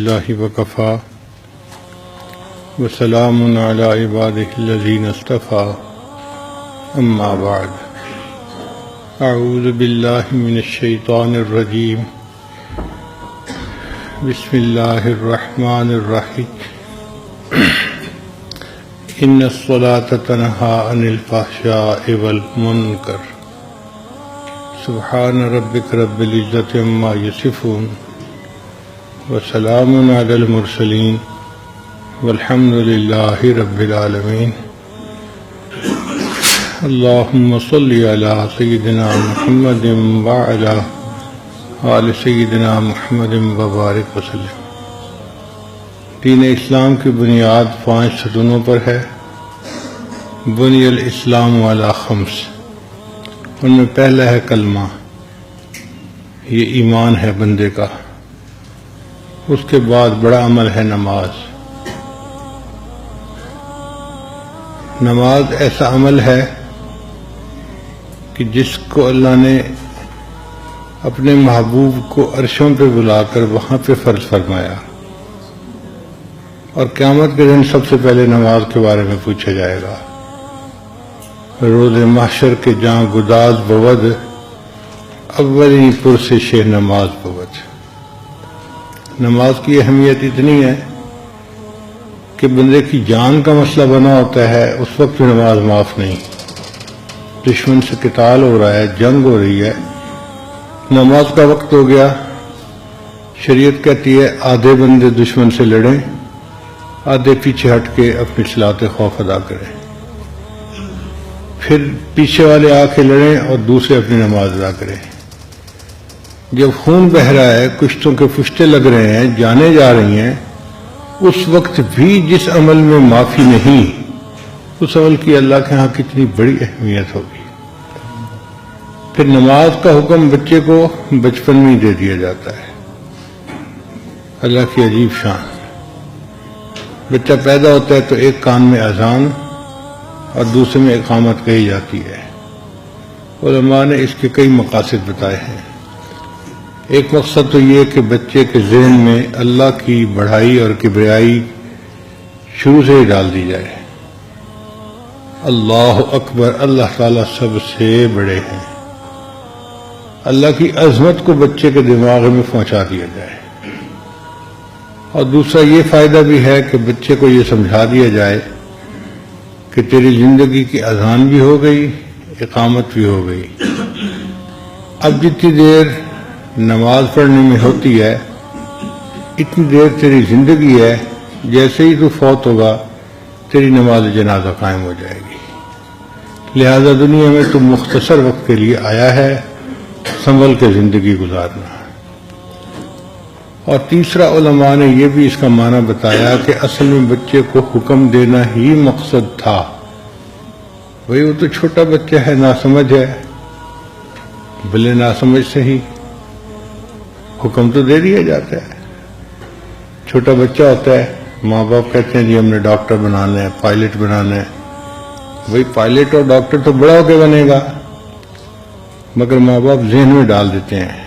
للہ وکفا وسلام علی عبادہ الذین اصطفیٰ اما بعد اعوذ باللہ من الشیطان الرجیم بسم اللہ الرحمن الرحیم ان الصلاۃ تنہی عن الفحشاء والمنکر سبحان ربک رب العزۃ عما یصفون وسلام علی المرسلین والحمد للہ رب العالمین اللہم صلی علی سیدنا محمد وعلی آل سیدنا محمد وبارک وسلم۔ دین اسلام کی بنیاد 5 ستونوں پر ہے۔ بنی الاسلام علی 5، ان میں پہلا ہے کلمہ، یہ ایمان ہے بندے کا۔ اس کے بعد بڑا عمل ہے نماز۔ نماز ایسا عمل ہے کہ جس کو اللہ نے اپنے محبوب کو عرشوں پہ بلا کر وہاں پہ فرض فرمایا، اور قیامت کے دن سب سے پہلے نماز کے بارے میں پوچھا جائے گا۔ روز محشر کے جہاں گداز بود اولی پرسش نماز بود۔ نماز کی اہمیت اتنی ہے کہ بندے کی جان کا مسئلہ بنا ہوتا ہے، اس وقت بھی نماز معاف نہیں۔ دشمن سے قتال ہو رہا ہے، جنگ ہو رہی ہے، نماز کا وقت ہو گیا، شریعت کہتی ہے آدھے بندے دشمن سے لڑیں، آدھے پیچھے ہٹ کے اپنی صلاۃ خوف ادا کریں، پھر پیچھے والے آ کے لڑیں اور دوسرے اپنی نماز ادا کریں۔ جب خون بہ رہا ہے، کشتوں کے فشتے لگ رہے ہیں، جانیں جا رہی ہیں، اس وقت بھی جس عمل میں معافی نہیں، اس عمل کی اللہ کے ہاں کتنی بڑی اہمیت ہوگی۔ پھر نماز کا حکم بچے کو بچپن میں ہی دے دیا جاتا ہے۔ اللہ کی عجیب شان۔ بچہ پیدا ہوتا ہے تو ایک کان میں اذان اور دوسرے میں اقامت کہی جاتی ہے۔ علماء نے اس کے کئی مقاصد بتائے ہیں۔ ایک مقصد تو یہ کہ بچے کے ذہن میں اللہ کی بڑائی اور کبریائی شروع سے ہی ڈال دی جائے۔ اللہ اکبر، اللہ تعالیٰ سب سے بڑے ہیں، اللہ کی عظمت کو بچے کے دماغ میں پہنچا دیا جائے۔ اور دوسرا یہ فائدہ بھی ہے کہ بچے کو یہ سمجھا دیا جائے کہ تیری زندگی کی اذان بھی ہو گئی، اقامت بھی ہو گئی۔ اب جتنی دیر نماز پڑھنے میں ہوتی ہے، اتنی دیر تیری زندگی ہے، جیسے ہی تو فوت ہوگا تیری نماز جنازہ قائم ہو جائے گی۔ لہذا دنیا میں تو مختصر وقت کے لیے آیا ہے، سنبھل کے زندگی گزارنا۔ اور تیسرا علماء نے یہ بھی اس کا معنی بتایا کہ اصل میں بچے کو حکم دینا ہی مقصد تھا۔ وہی وہ تو چھوٹا بچہ ہے، ناسمجھ ہے، بھلے ناسمجھ سے ہی حکم تو دے دیا جاتا ہے۔ چھوٹا بچہ ہوتا ہے، ماں باپ کہتے ہیں جی ہم نے ڈاکٹر بنانا ہے، پائلٹ بنانا ہے۔ وہی پائلٹ اور ڈاکٹر تو بڑا ہو کے بنے گا، مگر ماں باپ ذہن میں ڈال دیتے ہیں۔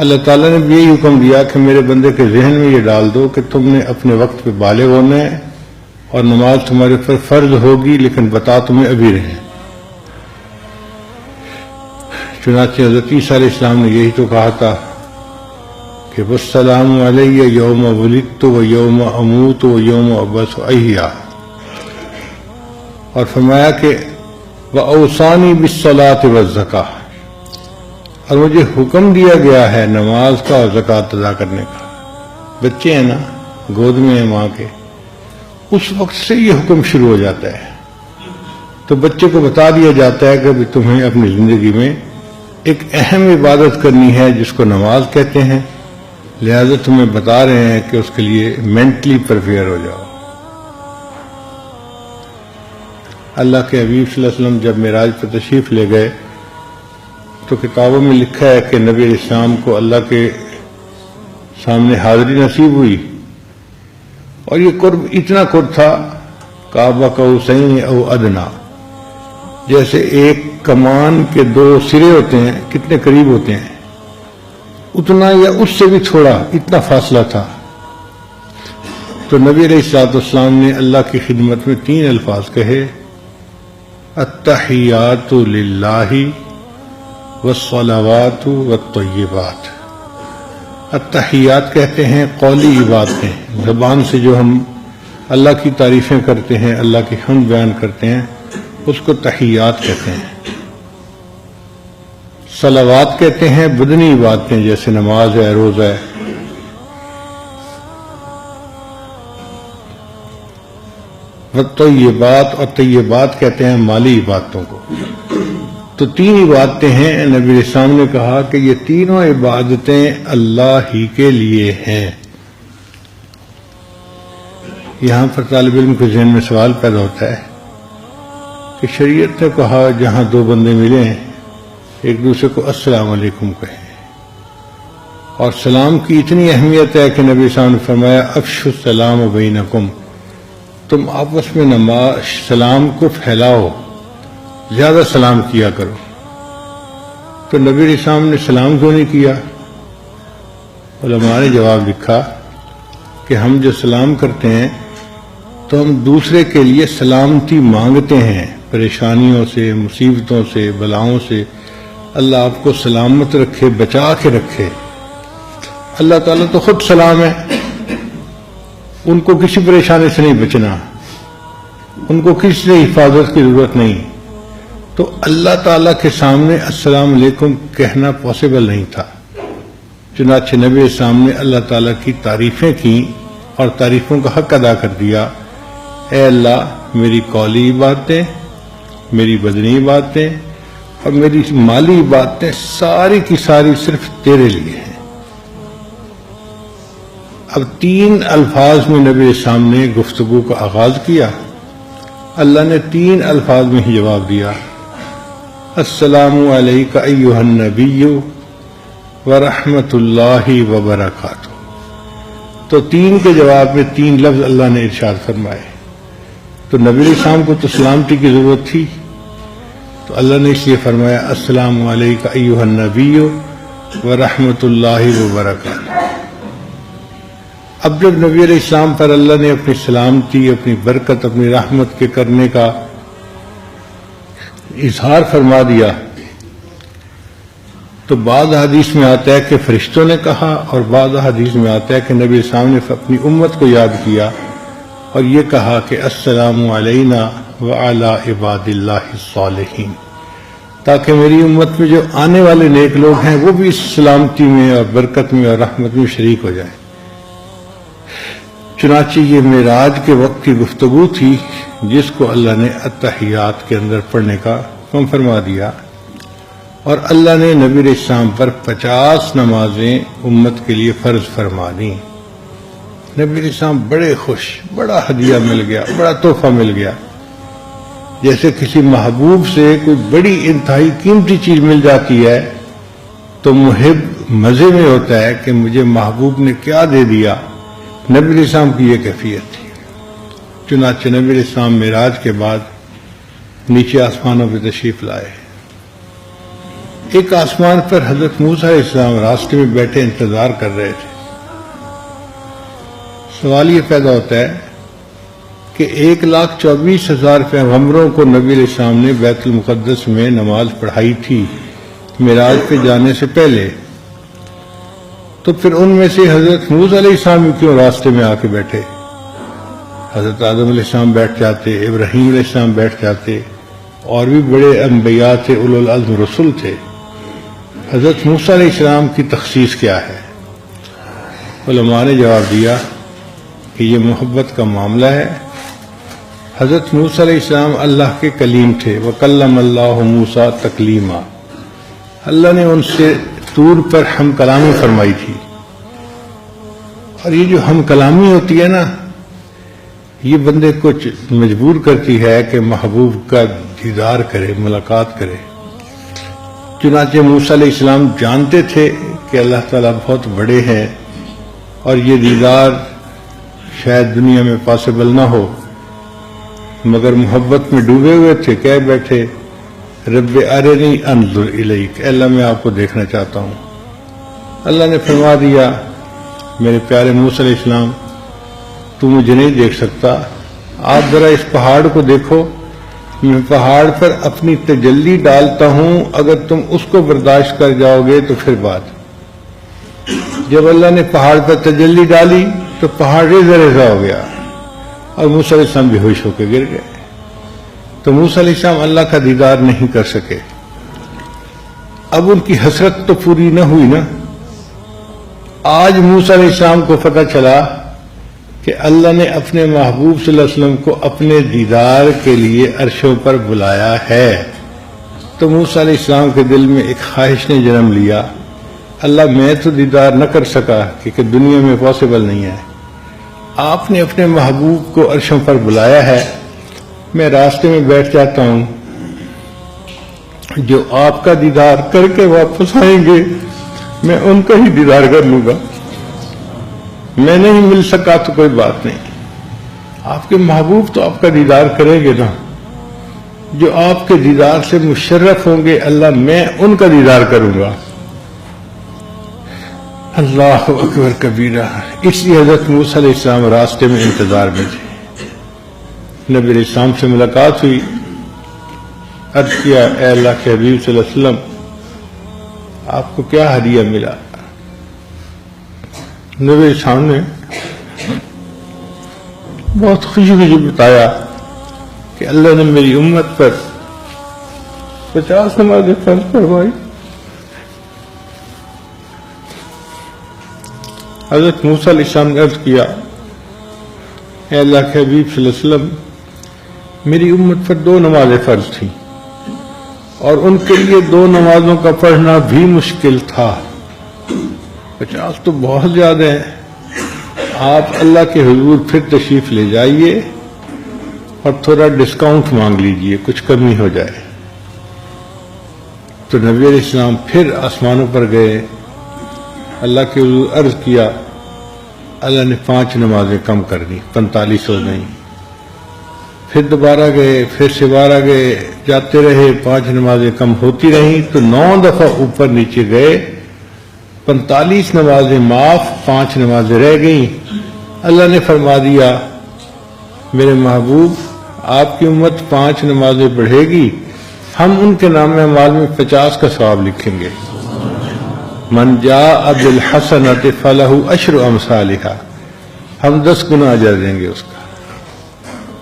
اللہ تعالیٰ نے بھی یہی حکم دیا کہ میرے بندے کے ذہن میں یہ ڈال دو کہ تم نے اپنے وقت پہ بالغ ہونا ہے اور نماز تمہارے پر فرض ہوگی، لیکن بتا تمہیں ابھی رہے۔ چنانچہ حضرت عیسیٰ علیہ السلام نے یہی تو کہا تھا کہ والسلام علیہ یوم ولدت و یوم اموت و یوم ابعث حیا، اور فرمایا کہ وأوصانی بالصلاۃ والزکاۃ، اور مجھے حکم دیا گیا ہے نماز کا اور زکوٰۃ ادا کرنے کا۔ بچے ہیں نا، گود میں ہیں ماں کے، اس وقت سے یہ حکم شروع ہو جاتا ہے۔ تو بچے کو بتا دیا جاتا ہے کہ تمہیں اپنی زندگی میں ایک اہم عبادت کرنی ہے جس کو نماز کہتے ہیں، لہذا تمہیں بتا رہے ہیں کہ اس کے لیے مینٹلی پریپیئر ہو جاؤ۔ اللہ کے حبیب صلی اللہ علیہ وسلم جب معراج پر تشریف لے گئے تو کتابوں میں لکھا ہے کہ نبی علیہ السلام کو اللہ کے سامنے حاضری نصیب ہوئی، اور یہ قرب اتنا قرب تھا کعبہ قوسین او ادنا، جیسے ایک کمان کے 2 سرے ہوتے ہیں، کتنے قریب ہوتے ہیں، اتنا یا اس سے بھی تھوڑا، اتنا فاصلہ تھا. تو نبی علیہ الصلوۃ والسلام نے اللہ کی خدمت میں 3 الفاظ کہے: التحیات للہ والصلوات والطیبات. التحیات کہتے ہیں قولی عبادتیں، زبان سے جو ہم اللہ کی تعریفیں کرتے ہیں، اللہ کی حمد بیان کرتے ہیں، اس کو تحیات کہتے ہیں. صلوات کہتے ہیں بدنی عبادتیں، جیسے نماز ہے، روزہ ہے. والطیبات، اور طیبات کہتے ہیں مالی عبادتوں کو. تو 3 عبادتیں ہیں. نبی علیہ السلام نے کہا کہ یہ تینوں عبادتیں اللہ ہی کے لیے ہیں. یہاں پر طالب علم کے ذہن میں سوال پیدا ہوتا ہے کہ شریعت نے کہا جہاں 2 بندے ملیں ایک دوسرے کو السلام علیکم کہیں، اور سلام کی اتنی اہمیت ہے کہ نبی صاحب نے فرمایا افشوا السلام بینکم، تم آپس میں سلام کو پھیلاؤ، زیادہ سلام کیا کرو. تو نبی علیہ السلام نے سلام کیوں نہیں کیا؟ علماء نے جواب لکھا کہ ہم جو سلام کرتے ہیں تو ہم دوسرے کے لیے سلامتی مانگتے ہیں، پریشانیوں سے، مصیبتوں سے، بلاؤں سے. اللہ آپ کو سلامت رکھے، بچا کے رکھے. اللہ تعالیٰ تو خود سلام ہے، ان کو کسی پریشانی سے نہیں بچنا، ان کو کسی سے حفاظت کی ضرورت نہیں. تو اللہ تعالیٰ کے سامنے السلام علیکم کہنا پاسبل نہیں تھا. چنانچہ نبی السلام نے اللہ تعالیٰ کی تعریفیں کی اور تعریفوں کا حق ادا کر دیا. اے اللہ، میری قولی عبادتیں، میری بدنی عبادتیں اور میری مالی عبادتیں ساری کی ساری صرف تیرے لیے ہیں. اب 3 الفاظ میں نبی السلام نے گفتگو کا آغاز کیا. اللہ نے 3 الفاظ میں ہی جواب دیا: السلام علیک ایھا النبی ورحمۃ اللہ وبرکاتہ. تو 3 کے جواب میں 3 لفظ اللہ نے ارشاد فرمائے. تو نبی علیہ السلام کو تو سلامتی کی ضرورت تھی، تو اللہ نے اس لیے فرمایا السلام علیک ایھا النبی ورحمۃ اللہ وبرکاتہ. اب جب نبی علیہ السلام پر اللہ نے اپنی سلامتی، اپنی برکت، اپنی رحمت کے کرنے کا اظہار فرما دیا، تو بعض حدیث میں آتا ہے کہ فرشتوں نے کہا، اور بعض حدیث میں آتا ہے کہ نبی علیہ السلام نے اپنی امت کو یاد کیا اور یہ کہا کہ السلام علینا وعلی عباد اللہ الصالحین، تاکہ میری امت میں جو آنے والے نیک لوگ ہیں وہ بھی اس سلامتی میں اور برکت میں اور رحمت میں شریک ہو جائیں. چنانچہ یہ معراج کے وقت کی گفتگو تھی جس کو اللہ نے التحیات کے اندر پڑھنے کا حکم فرما دیا، اور اللہ نے نبی علیہ السلام پر 50 نمازیں امت کے لیے فرض فرما دیں. نبی علیہ السلام بڑے خوش، بڑا ہدیہ مل گیا، بڑا تحفہ مل گیا. جیسے کسی محبوب سے کوئی بڑی انتہائی قیمتی چیز مل جاتی ہے تو محب مزے میں ہوتا ہے کہ مجھے محبوب نے کیا دے دیا. نبی علیہ السلام کی یہ کیفیت تھی. چنانچہ نبی علیہ السلام معراج کے بعد نیچے آسمانوں پہ تشریف لائے. ایک آسمان پر حضرت موسیٰ علیہ السلام راستے میں بیٹھے انتظار کر رہے تھے. سوال یہ پیدا ہوتا ہے کہ 1,24,000 پیغمبروں کو نبی علیہ السلام نے بیت المقدس میں نماز پڑھائی تھی معراج پہ جانے سے پہلے، تو پھر ان میں سے حضرت موسیٰ علیہ السلام کیوں راستے میں آ کے بیٹھے؟ حضرت آدم علیہ السلام بیٹھ جاتے، ابراہیم علیہ السلام بیٹھ جاتے، اور بھی بڑے انبیاء تھے، اولو العزم رسول تھے. حضرت موسیٰ علیہ السلام کی تخصیص کیا ہے؟ علماء نے جواب دیا کہ یہ محبت کا معاملہ ہے. حضرت موسیٰ علیہ السلام اللہ کے کلیم تھے. وَكَلَّمَ اللَّهُ مُوسَىٰ تَكْلِيمًا. اللہ نے ان سے طور پر ہم کلامی فرمائی تھی. اور یہ جو ہم کلامی ہوتی ہے نا، یہ بندے کو مجبور کرتی ہے کہ محبوب کا دیدار کرے، ملاقات کرے. چنانچہ موسیٰ علیہ السلام جانتے تھے کہ اللہ تعالیٰ بہت بڑے ہیں اور یہ دیدار شاید دنیا میں پاسبل نہ ہو، مگر محبت میں ڈوبے ہوئے تھے. کہہ بیٹھے رب ارنی انظر الیک، اے اللہ میں آپ کو دیکھنا چاہتا ہوں. اللہ نے فرما دیا میرے پیارے موسیٰ علیہ السلام تو مجھے نہیں دیکھ سکتا، آپ ذرا اس پہاڑ کو دیکھو، میں پہاڑ پر اپنی تجلی ڈالتا ہوں، اگر تم اس کو برداشت کر جاؤ گے تو پھر بات۔ جب اللہ نے پہاڑ پر تجلی ڈالی تو پہاڑ ریزہ ریزہ ہو گیا اور موسیٰ علیہ السلام بے ہوش ہو کے گر گئے۔ تو موسیٰ علیہ السلام اللہ کا دیدار نہیں کر سکے۔ اب ان کی حسرت تو پوری نہ ہوئی نا۔ آج موسیٰ علیہ السلام کو پتہ چلا کہ اللہ نے اپنے محبوب صلی اللہ علیہ وسلم کو اپنے دیدار کے لیے عرشوں پر بلایا ہے، تو موسیٰ علیہ السلام کے دل میں ایک خواہش نے جنم لیا، اللہ میں تو دیدار نہ کر سکا کیونکہ دنیا میں پاسبل نہیں ہے، آپ نے اپنے محبوب کو عرشوں پر بلایا ہے، میں راستے میں بیٹھ جاتا ہوں، جو آپ کا دیدار کر کے واپس آئیں گے میں ان کا ہی دیدار کر لوں گا، میں نہیں مل سکا تو کوئی بات نہیں، آپ کے محبوب تو آپ کا دیدار کریں گے نا، جو آپ کے دیدار سے مشرف ہوں گے اللہ میں ان کا دیدار کروں گا۔ اللہ اکبر کبیرہ۔ اس لیے حضرت موسیٰ علیہ السلام راستے میں انتظار میں تھے، نبی علیہ السلام سے ملاقات ہوئی، عرض کیا اے اللہ کے حبیب صلی اللہ علیہ وسلم آپ کو کیا ہدیہ ملا؟ نبی علیہ السلام نے بہت خوشی خوشی بتایا کہ اللہ نے میری امت پر 50 نمازیں فرض کروائی۔ حضرت موسیٰ علیہ السلام نے عرض کیا اے اللہ کے حبیب صلی اللہ علیہ وسلم میری امت پر 2 نمازیں فرض تھیں اور ان کے لیے 2 نمازوں کا پڑھنا بھی مشکل تھا، 50 تو بہت زیادہ ہیں، آپ اللہ کے حضور پھر تشریف لے جائیے اور تھوڑا ڈسکاؤنٹ مانگ لیجئے، کچھ کمی ہو جائے۔ تو نبی علیہ السلام پھر آسمانوں پر گئے، اللہ کے حضور عرض کیا، اللہ نے 5 نمازیں کم کر دی، 45 ہو گئیں، پھر دوبارہ گئے، پھر سے 12 گئے، جاتے رہے، 5 نمازیں کم ہوتی رہیں تو 9 دفعہ اوپر نیچے گئے، 45 نمازیں معاف، 5 نمازیں رہ گئیں۔ اللہ نے فرما دیا میرے محبوب آپ کی امت 5 نمازیں پڑھے گی، ہم ان کے نام اعمال میں 50 کا ثواب لکھیں گے، من جاء بالحسنۃ فلہ 10 امثالھا، ہم 10 گنا اجر دیں گے اس کا۔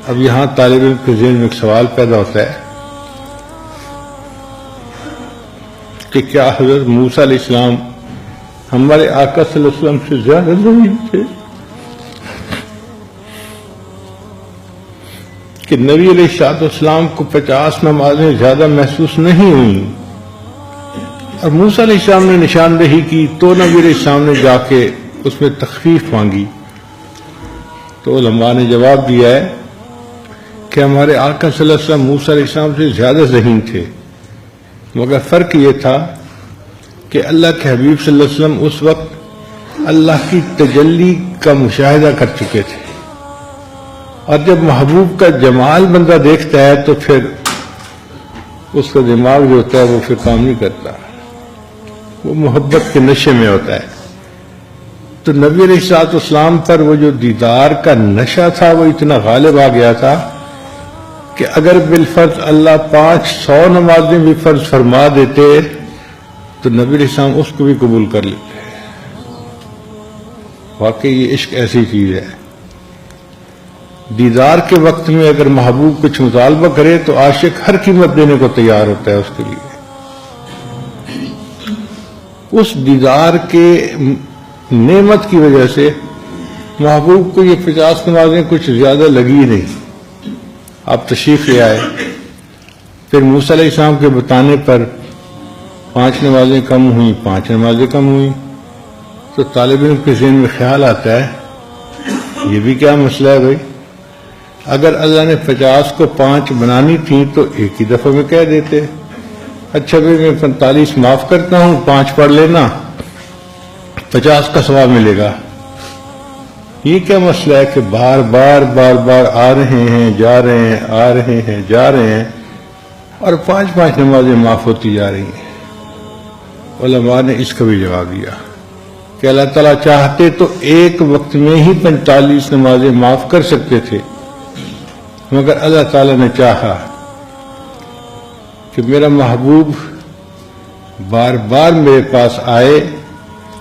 اب یہاں طالب علم کے ذہن میں ایک سوال پیدا ہوتا ہے کہ کیا حضرت موسیٰ علیہ السلام ہمارے آقا صلی اللہ علیہ وسلم سے زیادہ ذہین تھے کہ نبی علیہ السلام کو 50 نمازیں زیادہ محسوس نہیں ہوئیں اور موسیٰ علیہ السلام نے نشاندہی کی تو نبی علیہ السلام نے جا کے اس میں تخفیف مانگی؟ تو علماء نے جواب دیا ہے کہ ہمارے آقا صلی اللہ علیہ وسلم موسیٰ علیہ السلام سے زیادہ ذہین تھے، مگر فرق یہ تھا کہ اللہ کے حبیب صلی اللہ علیہ وسلم اس وقت اللہ کی تجلی کا مشاہدہ کر چکے تھے، اور جب محبوب کا جمال بندہ دیکھتا ہے تو پھر اس کا دماغ جو ہوتا ہے وہ پھر کام نہیں کرتا، وہ محبت کے نشے میں ہوتا ہے۔ تو نبی علیہ السلام پر وہ جو دیدار کا نشہ تھا وہ اتنا غالب آ گیا تھا کہ اگر بالفرض اللہ 500 نمازیں بھی فرض فرما دیتے تو نبی علیہ السلام اس کو بھی قبول کر لیتے۔ واقعی یہ عشق ایسی چیز ہے، دیدار کے وقت میں اگر محبوب کچھ مطالبہ کرے تو عاشق ہر قیمت دینے کو تیار ہوتا ہے اس کے لیے۔ اس دیدار کے نعمت کی وجہ سے محبوب کو یہ 50 نمازیں کچھ زیادہ لگی نہیں، آپ تشریف لے آئے، پھر موسیٰ علیہ السلام کے بتانے پر 5 نمازیں کم ہوئیں، 5 نمازیں کم ہوئیں، تو طالب علم کے ذہن میں خیال آتا ہے یہ بھی کیا مسئلہ ہے بھائی، اگر اللہ نے 50 کو 5 بنانی تھی تو ایک ہی دفعہ میں کہہ دیتے، اچھا بھائی میں 45 معاف کرتا ہوں، 5 پڑھ لینا، 50 کا ثواب ملے گا۔ یہ کیا مسئلہ ہے کہ بار بار آ رہے ہیں جا رہے ہیں، آ رہے ہیں جا رہے ہیں، اور 5 نمازیں معاف ہوتی جا رہی ہیں؟ علماء نے اس کا بھی جواب دیا کہ اللہ تعالیٰ چاہتے تو ایک وقت میں ہی 45 نمازیں معاف کر سکتے تھے، مگر اللہ تعالیٰ نے چاہا کہ میرا محبوب بار بار میرے پاس آئے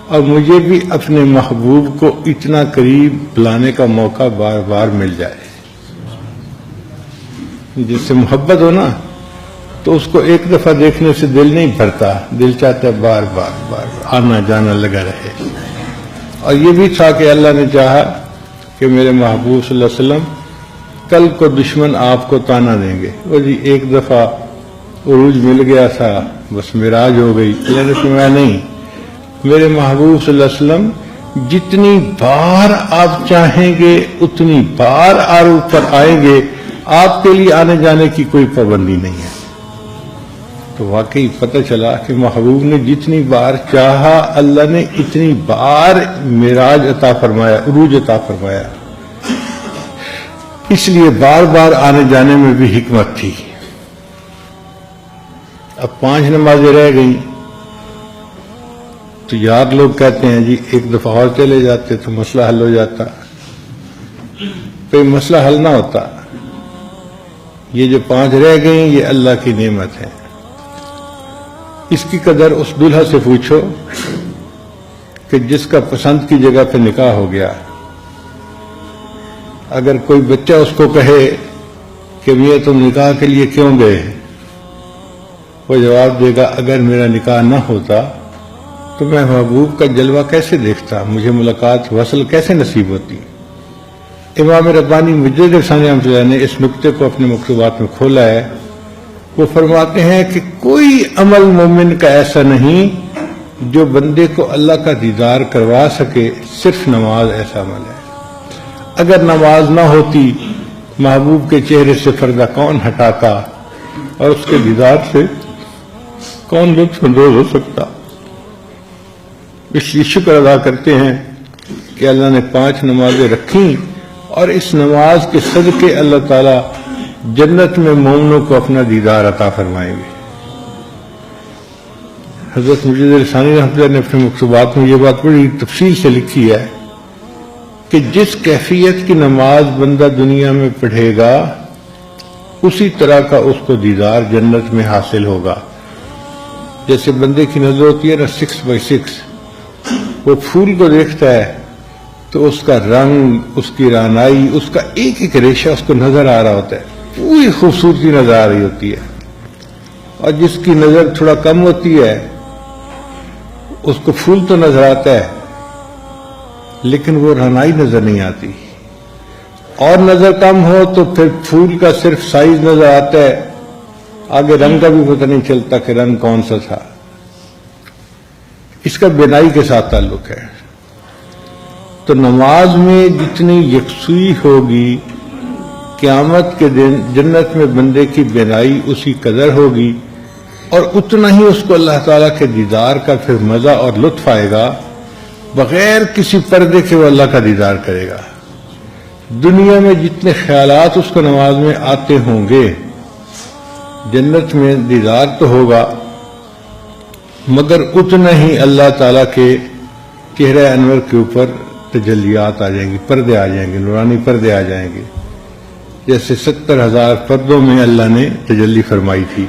اور مجھے بھی اپنے محبوب کو اتنا قریب بلانے کا موقع بار بار مل جائے۔ جس سے محبت ہو نا تو اس کو ایک دفعہ دیکھنے سے دل نہیں بھرتا، دل چاہتا ہے بار بار بار بار آنا جانا لگا رہے۔ اور یہ بھی تھا کہ اللہ نے چاہا کہ میرے محبوب صلی اللہ علیہ وسلم کل کو دشمن آپ کو تانا دیں گے، وہ جی ایک دفعہ عروج مل گیا تھا بس معراج ہو گئی۔ اللہ نے فرمایا نہیں، میرے محبوب صلی اللہ علیہ وسلم جتنی بار آپ چاہیں گے اتنی بار عروج پر آئیں گے، آپ کے لیے آنے جانے کی کوئی پابندی نہیں ہے۔ تو واقعی پتہ چلا کہ محبوب نے جتنی بار چاہا اللہ نے اتنی بار معراج عطا فرمایا، عروج عطا فرمایا۔ اس لیے بار بار آنے جانے میں بھی حکمت تھی۔ اب 5 نمازیں رہ گئیں تو یار لوگ کہتے ہیں جی ایک دفعہ اور چلے جاتے تو مسئلہ حل ہو جاتا، کوئی مسئلہ حل نہ ہوتا۔ یہ جو 5 رہ گئیں یہ اللہ کی نعمت ہے، اس کی قدر اس دلہا سے پوچھو کہ جس کا پسند کی جگہ پہ نکاح ہو گیا۔ اگر کوئی بچہ اس کو کہے کہ یہ تم نکاح کے لیے کیوں گئے، وہ جواب دے گا اگر میرا نکاح نہ ہوتا تو میں محبوب کا جلوہ کیسے دیکھتا، مجھے ملاقات وصل کیسے نصیب ہوتی۔ امام ربانی مجدد ثانی رحمۃ اللہ نے اس نقطے کو اپنے مکتوبات میں کھولا ہے۔ وہ فرماتے ہیں کہ کوئی عمل مومن کا ایسا نہیں جو بندے کو اللہ کا دیدار کروا سکے، صرف نماز ایسا عمل ہے۔ اگر نماز نہ ہوتی محبوب کے چہرے سے پردہ کون ہٹاتا اور اس کے دیدار سے کون لطف اندوز ہو سکتا۔ اس لیے شکر ادا کرتے ہیں کہ اللہ نے 5 نمازیں رکھیں اور اس نماز کے صدقے اللہ تعالیٰ جنت میں مومنوں کو اپنا دیدار عطا فرمائیں گے۔ حضرت مجدد ثانی رحمۃ اللہ نے اپنے مکتوبات میں یہ بات بڑی تفصیل سے لکھی ہے کہ جس کیفیت کی نماز بندہ دنیا میں پڑھے گا اسی طرح کا اس کو دیدار جنت میں حاصل ہوگا۔ جیسے بندے کی نظر ہوتی ہے نا 6x6، وہ پھول کو دیکھتا ہے تو اس کا رنگ، اس کی رانائی، اس کا ایک ایک ریشہ اس کو نظر آ رہا ہوتا ہے، پوری خوبصورتی نظر آ رہی ہوتی ہے۔ اور جس کی نظر تھوڑا کم ہوتی ہے اس کو پھول تو نظر آتا ہے لیکن وہ رانائی نظر نہیں آتی، اور نظر کم ہو تو پھر پھول کا صرف سائز نظر آتا ہے، آگے رنگ کا بھی پتہ نہیں چلتا کہ رنگ کون سا تھا۔ اس کا بینائی کے ساتھ تعلق ہے۔ تو نماز میں جتنی یکسوئی ہوگی قیامت کے دن جنت میں بندے کی بینائی اسی قدر ہوگی، اور اتنا ہی اس کو اللہ تعالیٰ کے دیدار کا پھر مزہ اور لطف آئے گا، بغیر کسی پردے کے وہ اللہ کا دیدار کرے گا۔ دنیا میں جتنے خیالات اس کو نماز میں آتے ہوں گے جنت میں دیدار تو ہوگا، مگر اتنا ہی اللہ تعالیٰ کے چہرہ انور کے اوپر تجلیات آ جائیں گی، پردے آ جائیں گے، نورانی پردے آ جائیں گے، جیسے 70,000 پردوں میں اللہ نے تجلی فرمائی تھی۔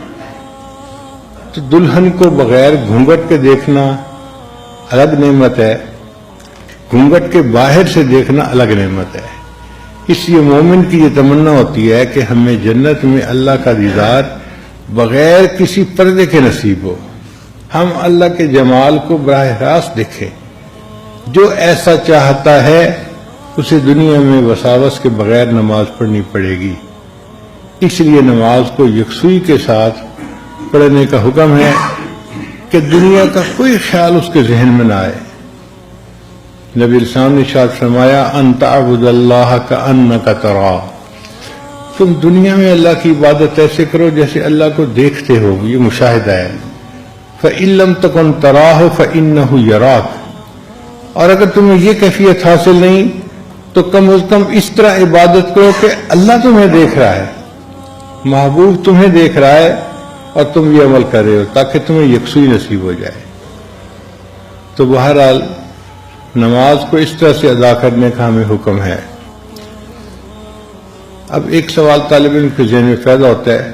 تو دلہن کو بغیر گھونگھٹ کے دیکھنا الگ نعمت ہے، گھونگھٹ کے باہر سے دیکھنا الگ نعمت ہے۔ اس لیے مومن کی یہ تمنا ہوتی ہے کہ ہمیں جنت میں اللہ کا دیدار بغیر کسی پردے کے نصیب ہو، ہم اللہ کے جمال کو براہ راست دیکھیں۔ جو ایسا چاہتا ہے اسے دنیا میں وساوس کے بغیر نماز پڑھنی پڑے گی۔ اس لیے نماز کو یکسوئی کے ساتھ پڑھنے کا حکم ہے کہ دنیا کا کوئی خیال اس کے ذہن میں نہ آئے۔ نبی السلام نے ارشاد فرمایا ان تعبد اللہ کأنک تراہ، تم دنیا میں اللہ کی عبادت ایسے کرو جیسے اللہ کو دیکھتے ہو، یہ مشاہدہ ہے۔ فإن لم تکن تراہ فإنہ یراک، اور اگر تمہیں یہ کیفیت حاصل نہیں تو کم از کم اس طرح عبادت کرو کہ اللہ تمہیں دیکھ رہا ہے، محبوب تمہیں دیکھ رہا ہے اور تم یہ عمل کر رہے ہو، تاکہ تمہیں یکسوئی نصیب ہو جائے۔ تو بہرحال نماز کو اس طرح سے ادا کرنے کا ہمیں حکم ہے۔ اب ایک سوال طالب علم کے ذہن میں پیدا ہوتا ہے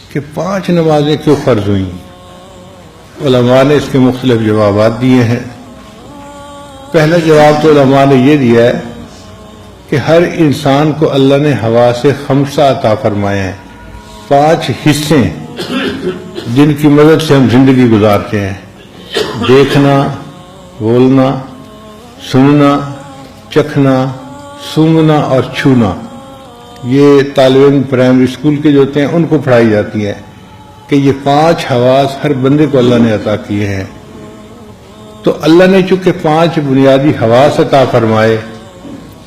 کہ 5 نمازیں کیوں فرض ہوئیں؟ علماء نے اس کے مختلف جوابات دیے ہیں۔ پہلا جواب تو علماء نے یہ دیا ہے کہ ہر انسان کو اللہ نے حواس 5 عطا فرمائے ہیں، 5 حصے جن کی مدد سے ہم زندگی گزارتے ہیں: دیکھنا، بولنا، سننا، چکھنا، سونگنا اور چھونا۔ یہ طالب علم پرائمری اسکول کے جو ہوتے ہیں ان کو پڑھائی جاتی ہے کہ یہ 5 حواس ہر بندے کو اللہ نے عطا کیے ہیں۔ تو اللہ نے چونکہ 5 بنیادی حواس عطا فرمائے،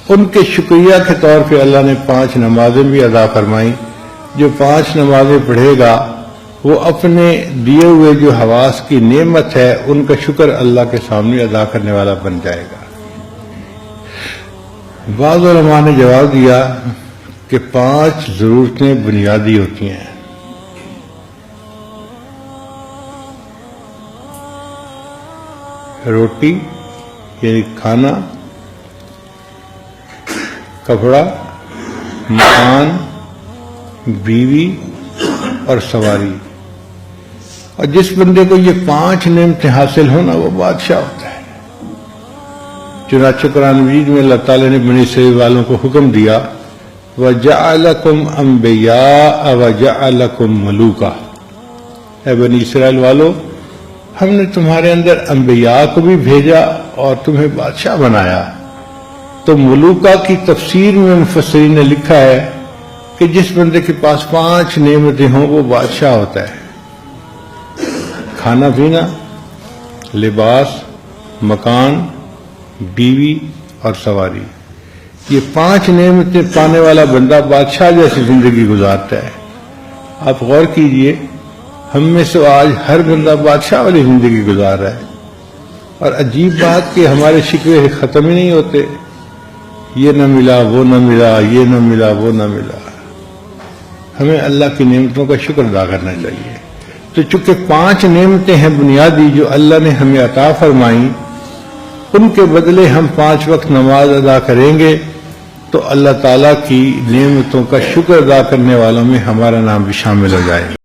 ان کے شکریہ کے طور پہ اللہ نے 5 نمازیں بھی ادا فرمائیں۔ جو 5 نمازیں پڑھے گا وہ اپنے دیے ہوئے جو حواس کی نعمت ہے ان کا شکر اللہ کے سامنے ادا کرنے والا بن جائے گا۔ بعض علماء نے جواب دیا کہ 5 ضرورتیں بنیادی ہوتی ہیں۔ روٹی یعنی کھانا، کپڑا، مکان، بیوی اور سواری۔ اور جس بندے کو یہ 5 نعمتیں حاصل ہونا وہ بادشاہ ہوتا ہے۔ چنانچہ قرآن مجید میں اللہ تعالیٰ نے بنی اسرائیل والوں کو حکم دیا وَجَعَلَكُمْ أَنْبِيَاءَ وَجَعَلَكُمْ مُلُوكًا، اے بنی اسرائیل والو، ہم نے تمہارے اندر انبیاء کو بھی بھیجا اور تمہیں بادشاہ بنایا۔ تو ملوکہ کی تفسیر میں مفسرین نے لکھا ہے کہ جس بندے کے پاس 5 نعمتیں ہوں وہ بادشاہ ہوتا ہے۔ کھانا پینا، لباس، مکان، بیوی اور سواری، یہ 5 نعمتیں پانے والا بندہ بادشاہ جیسی زندگی گزارتا ہے۔ آپ غور کیجئے، ہم میں سے آج ہر بندہ بادشاہ والی زندگی گزار رہا ہے، اور عجیب بات کہ ہمارے شکوے ختم ہی نہیں ہوتے، یہ نہ ملا، وہ نہ ملا، یہ نہ ملا، وہ نہ ملا۔ ہمیں اللہ کی نعمتوں کا شکر ادا کرنا چاہیے۔ تو چونکہ 5 نعمتیں ہیں بنیادی جو اللہ نے ہمیں عطا فرمائیں، ان کے بدلے ہم 5 وقت نماز ادا کریں گے تو اللہ تعالیٰ کی نعمتوں کا شکر ادا کرنے والوں میں ہمارا نام بھی شامل ہو جائے گا۔